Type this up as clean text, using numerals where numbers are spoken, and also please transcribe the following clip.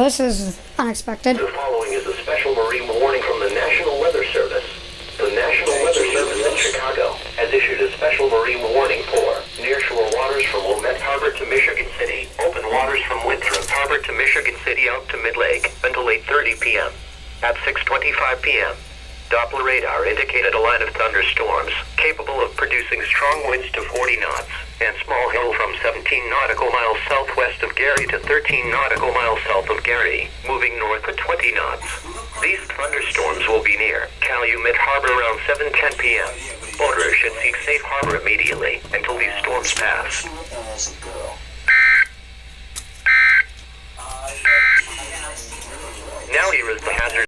this is unexpected. The following is a special marine warning from the National Weather Service. The National Weather Service in Chicago has issued a special marine warning for nearshore waters from Wilmette Harbor to Michigan City, open waters from Winthrop Harbor to Michigan City out to Mid-Lake until 8:30 p.m. At 6:25 p.m., Doppler radar indicated a line of thunderstorms capable of producing strong winds to 40 knots and small hail from 17 nautical miles southwest of Gary to 13 nautical miles south of Gary, moving north at 20 knots. These thunderstorms will be near Calumet Harbor around 7:10 p.m. Boaters should seek safe harbor immediately until these storms pass. Now here is the hazard.